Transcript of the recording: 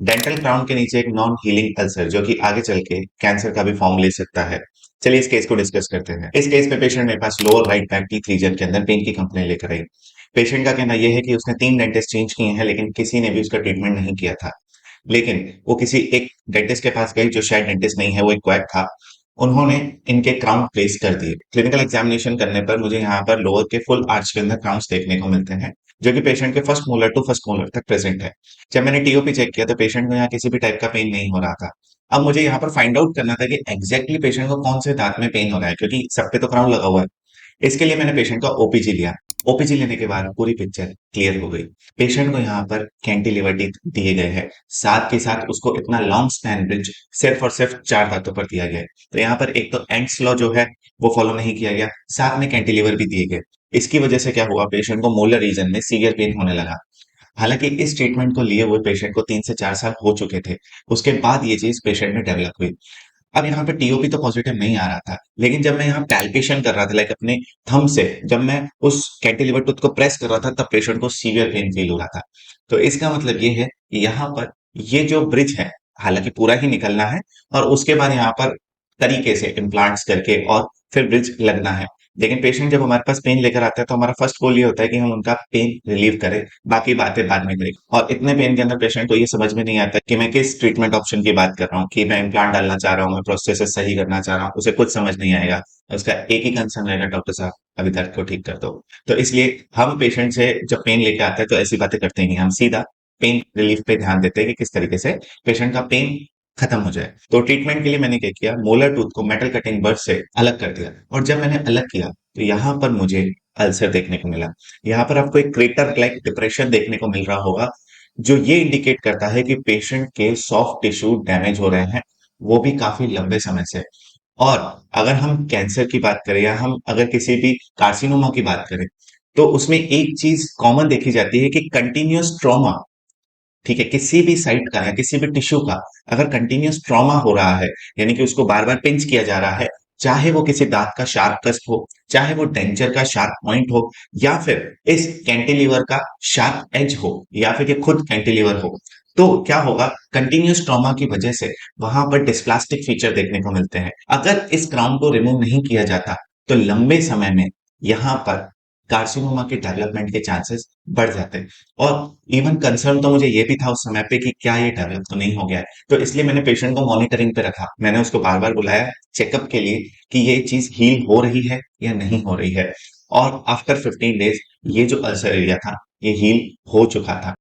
Dental crown के नीचे एक नॉन हीलिंग अल्सर जो कि आगे चल के कैंसर का भी फॉर्म ले सकता है। चलिए इस केस को डिस्कस करते हैं। इस केस में पेशेंट मेरे पास lower right back teeth region के अंदर पेन की कंप्लेन लेकर आई। पेशेंट का कहना यह है कि उसने 3 डेंटिस्ट चेंज किए हैं लेकिन किसी ने भी उसका ट्रीटमेंट नहीं किया था। लेकिन वो किसी एक डेंटिस्ट के पास गई जो शायद डेंटिस्ट नहीं है, वो एक क्वैक था। उन्होंने इनके क्राउन प्लेस कर दिए। क्लिनिकल एग्जामिनेशन करने पर मुझे यहाँ पर लोअर के फुल आर्च के अंदर क्राउन्स देखने को मिलते हैं, जो कि पेशेंट के first molar to first molar तक प्रेजेंट है। जब मैंने टीओपी चेक किया तो पेशेंट को यहाँ किसी भी टाइप का पेन नहीं हो रहा था। अब मुझे यहाँ पर फाइंड आउट करना था कि एग्जैक्टली पेशेंट को कौन से दांत में पेन हो रहा है, क्योंकि सब पे तो क्राउन लगा हुआ है। इसके लिए मैंने पेशेंट का ओपीजी लिया। ओपीजी लेने के बाद पूरी पिक्चर क्लियर हो गई। पेशेंट को यहाँ पर कैंटिलीवर टीथ दिए गए हैं, साथ के साथ उसको इतना लॉन्ग स्पैन ब्रिज सिर्फ और सिर्फ 4 दांतों पर दिया गया है। तो यहाँ पर एक तो एंड्स लॉ जो है वो फॉलो नहीं किया गया, साथ में कैंटिलीवर भी दिए गए। इसकी वजह से क्या हुआ, पेशेंट को मोलर रीजन में सीवियर पेन होने लगा। हालांकि इस ट्रीटमेंट को लिए हुए पेशेंट को 3 से 4 साल हो चुके थे। उसके बाद ये चीज पेशेंट में डेवलप हुई। अब यहाँ पे टीओपी तो पॉजिटिव नहीं आ रहा था, लेकिन जब मैं यहाँ पैल्पेशन कर रहा था, लाइक अपने थंब से जब मैं उस कैंटिलीवर टूथ को प्रेस कर रहा था, तब पेशेंट को सीवियर पेन फील हो रहा था। तो इसका मतलब ये है कि यहाँ पर ये जो ब्रिज है, हालांकि पूरा ही निकलना है और उसके बाद यहाँ पर तरीके से इम्प्लांट्स करके और फिर ब्रिज लगना है। लेकिन पेशेंट जब हमारे पास पेन लेकर आता है तो हमारा फर्स्ट गोल ये होता है कि हम उनका पेन रिलीव करें, बाकी बातें बाद में करें। और इतने पेन के अंदर पेशेंट को ये समझ में नहीं आता कि मैं किस ट्रीटमेंट ऑप्शन की बात कर रहा हूँ, कि मैं इम्प्लांट डालना चाह रहा हूँ, मैं प्रोस्थेसिस सही करना चाह रहा हूँ, उसे कुछ समझ नहीं आएगा। उसका एक ही कंसर्न रहेगा, डॉक्टर साहब अभी दर्द को ठीक कर दो। तो इसलिए हम पेशेंट से जब पेन लेके आते हैं तो ऐसी बातें करते ही नहीं, हम सीधा पेन रिलीफ पे ध्यान देते हैं कि किस तरीके से पेशेंट का पेन खत्म हो जाए। तो ट्रीटमेंट के लिए मैंने क्या किया, मोलर टूथ को मेटल कटिंग बर्स से अलग कर दिया। और जब मैंने अलग किया तो यहाँ पर मुझे अल्सर देखने को मिला। यहाँ पर आपको एक क्रेटर लाइक डिप्रेशन देखने को मिल रहा होगा, जो ये इंडिकेट करता है कि पेशेंट के सॉफ्ट टिश्यू डैमेज हो रहे हैं, वो भी काफी लंबे समय से। और अगर हम कैंसर की बात करें या हम अगर किसी भी कार्सिनोमा की बात करें, तो उसमें एक चीज कॉमन देखी जाती है कि कंटिन्यूअस ट्रॉमा, ठीक है, किसी भी साइट का है, किसी भी टिश्यू का अगर कंटिन्यूअस ट्रॉमा हो रहा है, यानी कि उसको बार बार पिंच किया जा रहा है, चाहे वो किसी दांत का शार्प कस्ट हो, चाहे वो डेंचर का शार्प पॉइंट हो, या फिर इस कैंटिलीवर का शार्प एज हो, या फिर ये खुद कैंटिलीवर हो, तो क्या होगा, कंटिन्यूअस ट्रॉमा की वजह से वहां पर डिस्प्लास्टिक फीचर देखने को मिलते हैं। अगर इस क्राउन को रिमूव नहीं किया जाता तो लंबे समय में यहाँ पर कार्सिनोमा के डेवलपमेंट के चांसेस बढ़ जाते हैं। और इवन कंसर्न तो मुझे ये भी था उस समय पे कि क्या ये डेवलप तो नहीं हो गया है। तो इसलिए मैंने पेशेंट को मॉनिटरिंग पे रखा, मैंने उसको बार बार बुलाया चेकअप के लिए कि ये चीज हील हो रही है या नहीं हो रही है। और आफ्टर 15 डेज ये जो अल्सर एरिया था ये हील हो चुका था।